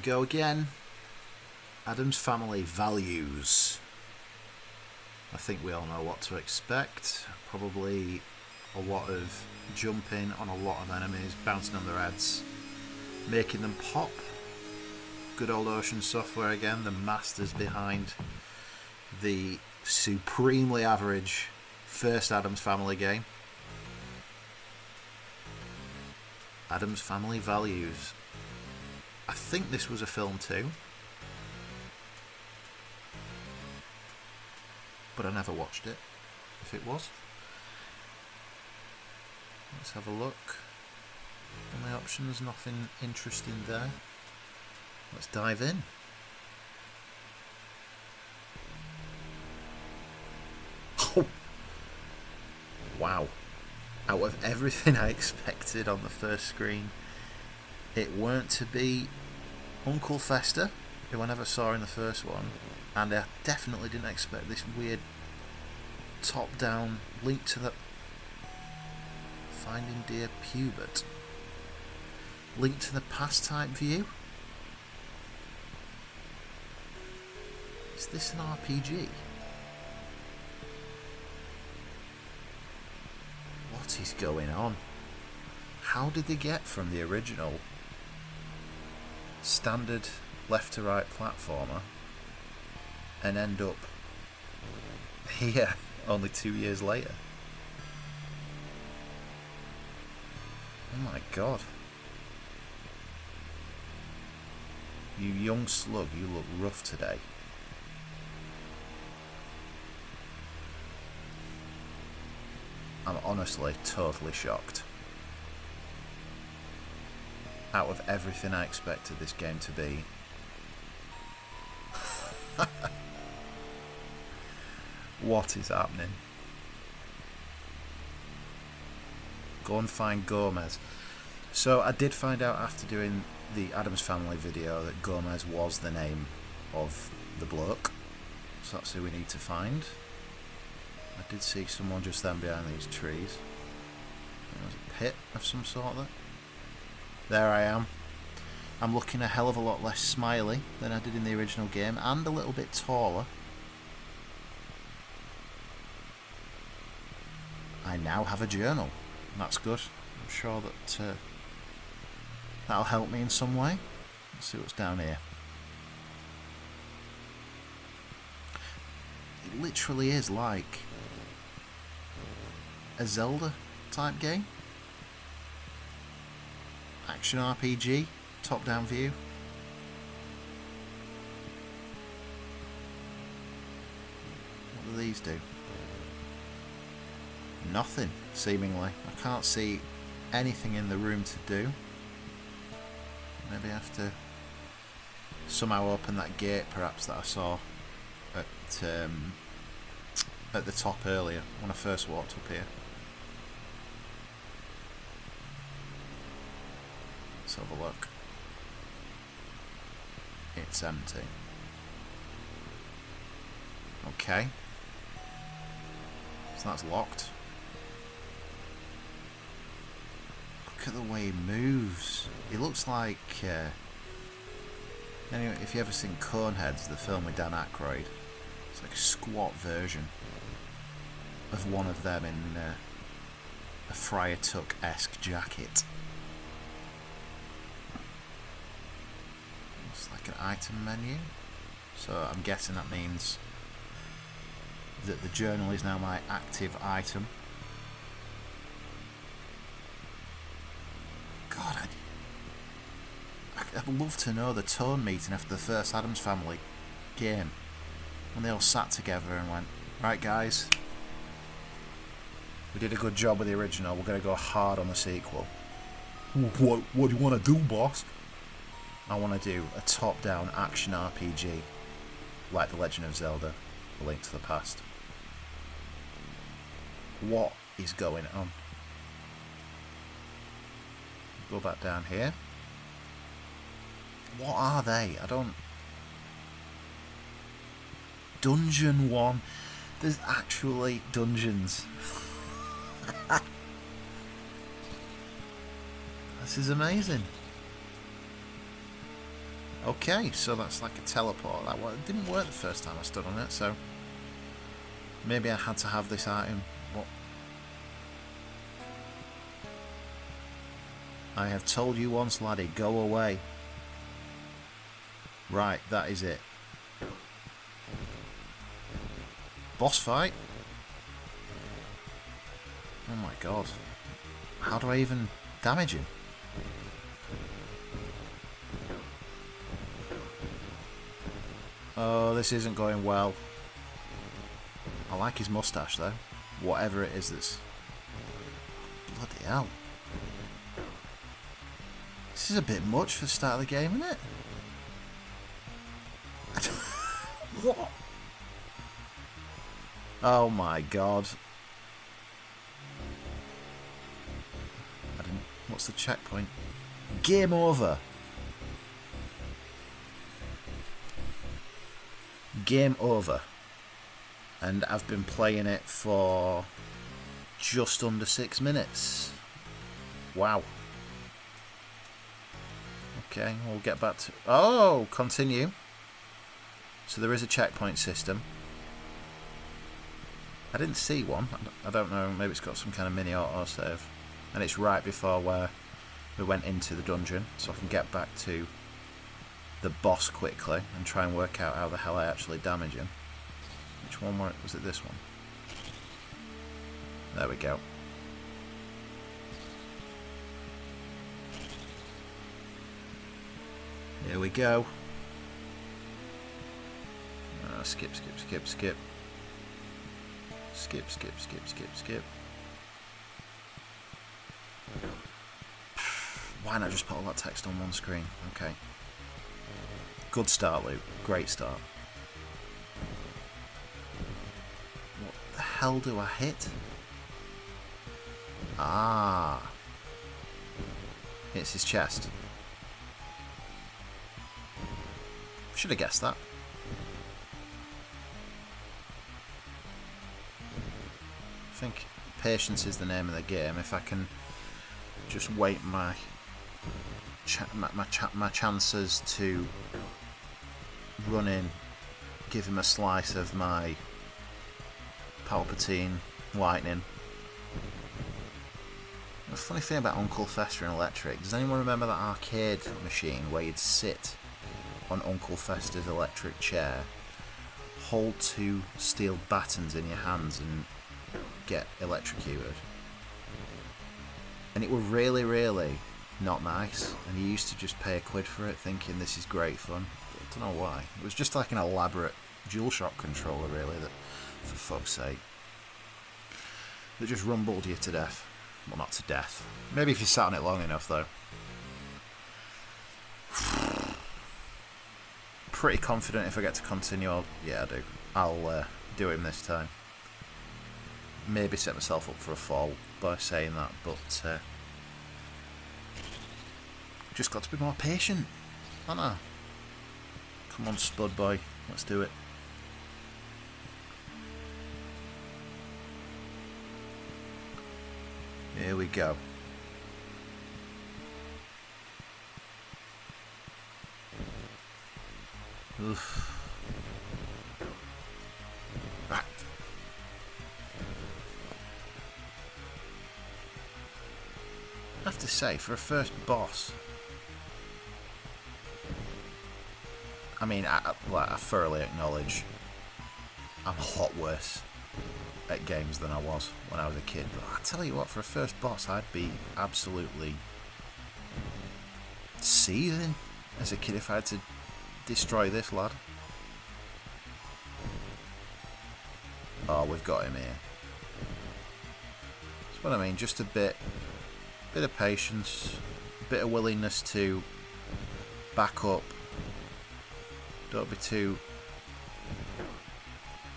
go again. Addams Family Values. I think we all know what to expect. Probably a lot of jumping on a lot of enemies, bouncing on their heads, making them pop. Good old Ocean Software again, the masters behind the supremely average first Addams Family game. Addams Family Values. I think this was a film too, but I never watched it, if it was. Let's have a look. On the options, nothing interesting there. Let's dive in. Oh! Wow. Out of everything I expected on the first screen, it weren't to be Uncle Fester, who I never saw in the first one, and I definitely didn't expect this weird top-down Link to the Finding Dear Pubert, Link to the Past type view. Is this an RPG? What is going on? How did they get from the original standard left to right platformer and end up here only 2 years later? Oh my god. You young slug, you look rough today. I'm honestly totally shocked. Out of everything I expected this game to be. What is happening? Go and find Gomez. So I did find out after doing the Addams Family video that Gomez was the name of the bloke. So that's who we need to find. I did see someone just then behind these trees. There's a pit of some sort there. There I am. I'm looking a hell of a lot less smiley than I did in the original game, and a little bit taller. I now have a journal. That's good. I'm sure that that'll help me in some way. Let's see what's down here. It literally is like a Zelda type game. Action RPG, top down view. What do these do? Nothing, seemingly. I can't see anything in the room to do. Maybe I have to somehow open that gate, perhaps, that I saw at the top earlier when I first walked up here. Let's have a look. It's empty. Okay. So that's locked. Look at the way he moves. He looks like... anyway, if you ever seen Coneheads, the film with Dan Aykroyd, it's like a squat version of one of them in a Friar Tuck-esque jacket. Looks like an item menu. So I'm guessing that means that the journal is now my active item. God, I'd love to know the tone meeting after the first Addams Family game, when they all sat together and went, right guys, we did a good job with the original, we're going to go hard on the sequel. What do you want to do, boss? I want to do a top-down action RPG like The Legend of Zelda: A Link to the Past. What is going on? Go back down here. What are they? I don't... Dungeon 1. There's actually dungeons. This is amazing. Okay, so that's like a teleport. That didn't work the first time I stood on it, so maybe I had to have this item. What? I have told you once, laddie, go away. Right, that is it. Boss fight? Oh my god. How do I even damage him? Oh, this isn't going well. I like his mustache though. Whatever it is that's... Bloody hell. This is a bit much for the start of the game, isn't it? What? Oh my god. What's the checkpoint? Game over. Game over. And I've been playing it for just under 6 minutes. Wow. Okay, we'll get back to... Oh, continue. So there is a checkpoint system. I didn't see one. I don't know, maybe it's got some kind of mini autosave. And it's right before where we went into the dungeon, so I can get back to the boss quickly and try and work out how the hell I actually damage him. Which one was it? This one? There we go. Here we go. Skip, skip, skip, skip. Skip, skip, skip, skip, skip. Why not just put all that text on one screen? Okay. Good start, Luke. Great start. What the hell do I hit? Ah. Hits his chest. Should have guessed that. I think patience is the name of the game. If I can just wait my chances to run in, give him a slice of my Palpatine lightning. The funny thing about Uncle Fester and Electric, does anyone remember that arcade machine where you'd sit on Uncle Fester's electric chair, hold 2 steel batons in your hands and get electrocuted? And it were really, really not nice, and you used to just pay £1 for it thinking this is great fun. I don't know why. It was just like an elaborate DualShock controller really, that, for fuck's sake, that just rumbled you to death. Well, not to death. Maybe if you sat on it long enough though. Pretty confident if I get to continue, yeah I do. I'll do him this time. Maybe set myself up for a fall by saying that, but just got to be more patient, haven't I? Come on, Spud Boy, let's do it. Here we go. Oof. Right. I have to say, for a first boss, I mean, I thoroughly acknowledge I'm a lot worse at games than I was when I was a kid, but I tell you what, for a first boss I'd be absolutely seething as a kid if I had to destroy this lad. Oh, we've got him here. That's what I mean, just a bit of patience, a bit of willingness to back up. Don't be too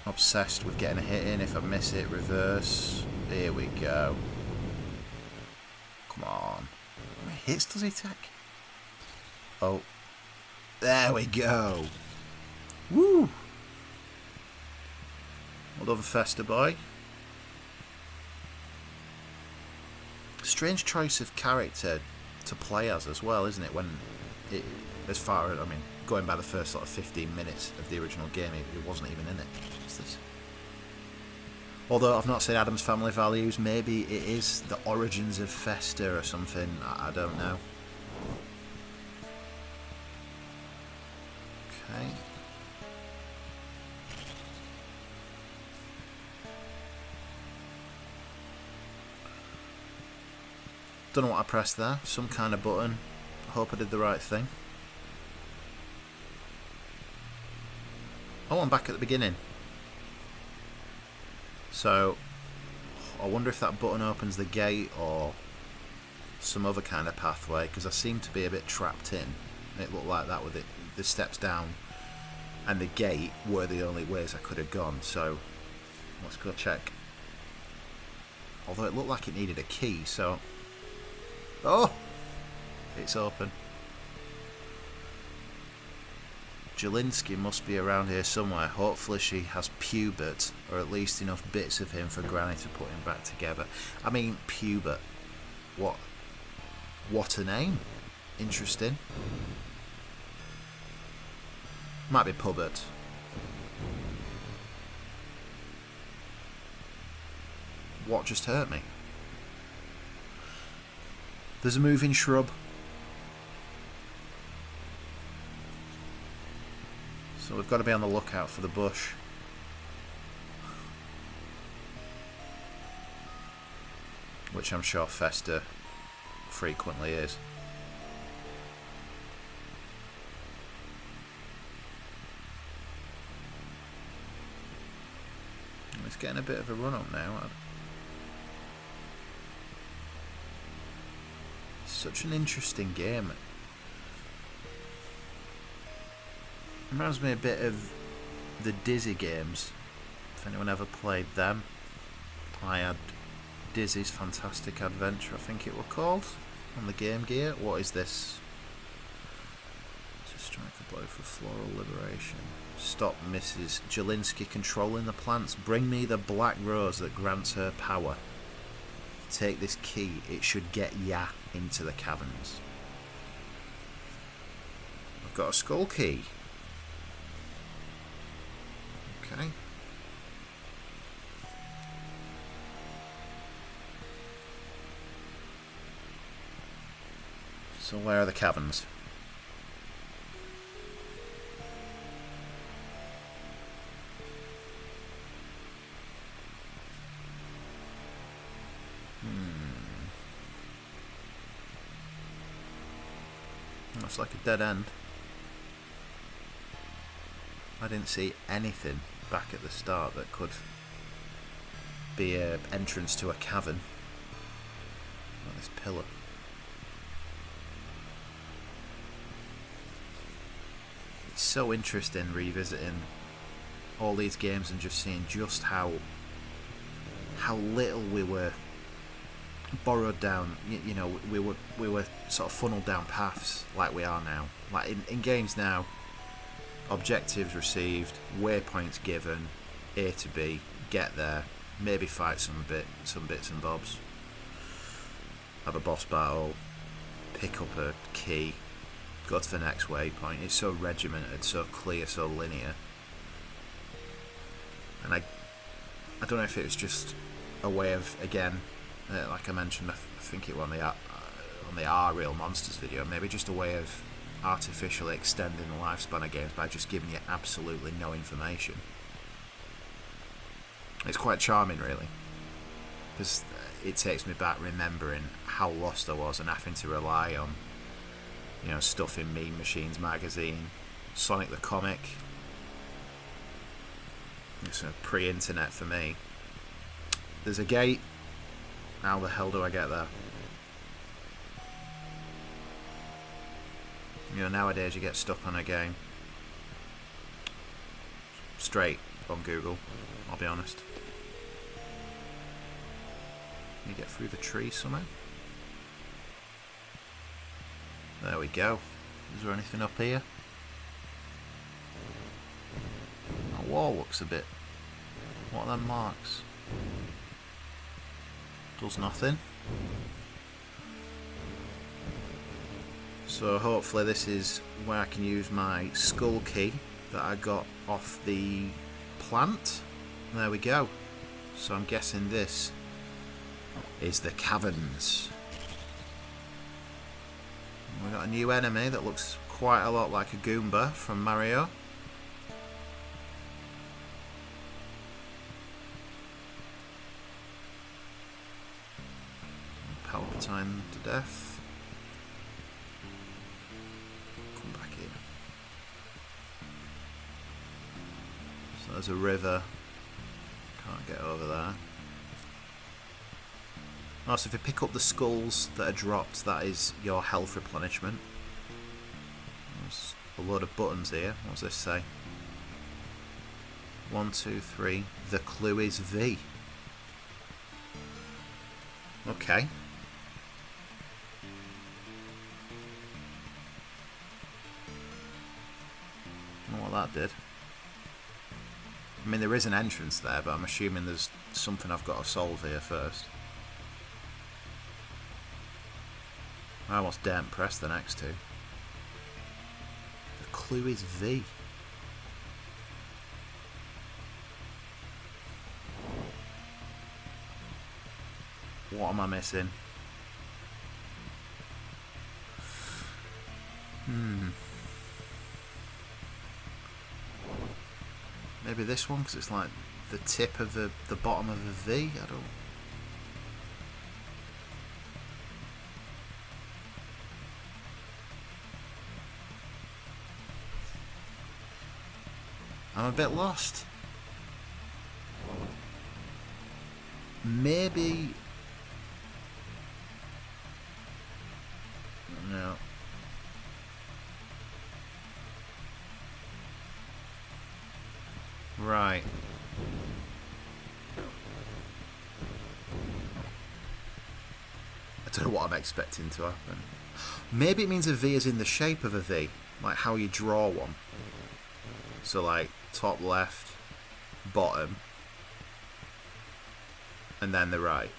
obsessed with getting a hit in. If I miss it, reverse. Here we go. Come on. How many hits does he take? Oh. There we go. Woo! Well done, Fester Boy. Strange choice of character to play as well, isn't it? When it, as far as, I mean, going by the first sort of 15 minutes of the original game, it wasn't even in it. What's this? Although I've not seen Addams Family Values, maybe it is the origins of Fester or something, I don't know. Okay. Don't know what I pressed there, some kind of button. I hope I did the right thing. Oh, I'm back at the beginning. So, I wonder if that button opens the gate or some other kind of pathway, because I seem to be a bit trapped in. It looked like that with it, the steps down and the gate were the only ways I could have gone, so let's go check. Although it looked like it needed a key, so... Oh! It's open. Jelinski must be around here somewhere. Hopefully she has Pubert, or at least enough bits of him for Granny to put him back together. I mean, Pubert. What a name. Interesting. Might be Pubert. What just hurt me? There's a moving shrub. So we've got to be on the lookout for the bush. Which I'm sure Fester frequently is. It's getting a bit of a run up now. Such an interesting game. Reminds me a bit of the Dizzy games, if anyone ever played them. I had Dizzy's Fantastic Adventure, I think it were called, on the Game Gear. What is this? To strike a blow for floral liberation. Stop Mrs. Jelinski controlling the plants. Bring me the black rose that grants her power. Take this key, it should get ya into the caverns. I've got a skull key. Okay. So where are the caverns? Looks like a dead end. I didn't see anything back at the start that could be an entrance to a cavern. Like this pillar. It's so interesting revisiting all these games and just seeing just how little we were borrowed down. You know, we were sort of funneled down paths like we are now. Like in games now, objectives received, waypoints given, A to B, get there, maybe fight some bits and bobs, have a boss battle, pick up a key, go to the next waypoint. It's so regimented, so clear, so linear. And I don't know if it was just a way of, again, like I mentioned, I think it was on the R Real Monsters video, maybe just a way of artificially extending the lifespan of games by just giving you absolutely no information. It's quite charming, really, because it takes me back remembering how lost I was and having to rely on, you know, stuff in Mean Machines magazine, Sonic the Comic. It's a pre-internet for me. There's a gate. How the hell do I get there? You know, nowadays you get stuck on a game straight on Google, I'll be honest. Can you get through the tree somehow? There we go. Is there anything up here? That wall looks a bit... What are them marks? Does nothing. So hopefully this is where I can use my skull key that I got off the plant. There we go. So I'm guessing this is the caverns. We've got a new enemy that looks quite a lot like a Goomba from Mario. Palpatine to death. Come back here. So there's a river. Can't get over there. Also, if you pick up the skulls that are dropped, that is your health replenishment. There's a load of buttons here. What does this say? 1, 2, 3. The clue is V. Okay. Don't know what that did. I mean, there is an entrance there, but I'm assuming there's something I've got to solve here first. I almost daren't press the next two. The clue is V. What am I missing? Maybe this one, because it's like the tip of the bottom of a V. I don't... I'm a bit lost. Maybe... No. Right. I don't know what I'm expecting to happen. Maybe it means a V is in the shape of a V, like how you draw one. So like top left, bottom, and then the right.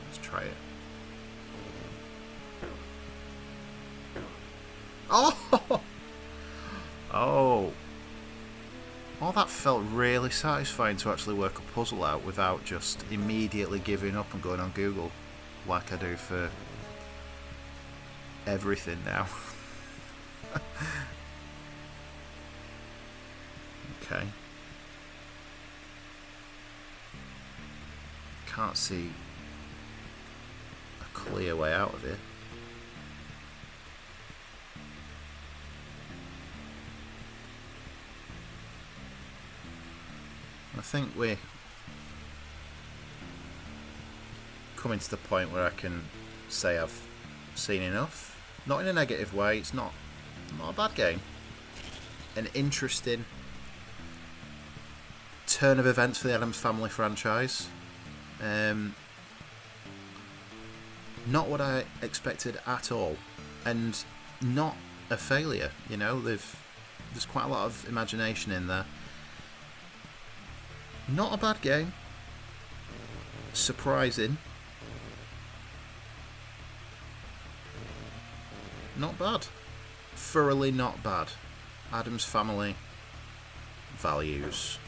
Let's try it. Oh! Oh! Oh, that felt really satisfying to actually work a puzzle out without just immediately giving up and going on Google like I do for everything now. Okay. Can't see a clear way out of it. I think we're coming to the point where I can say I've seen enough. Not in a negative way, it's not a bad game. An interesting turn of events for the Addams Family franchise. Not what I expected at all, and not a failure. You know, there's quite a lot of imagination in there. Not a bad game. Surprising. Not bad. Thoroughly not bad. Addams Family Values.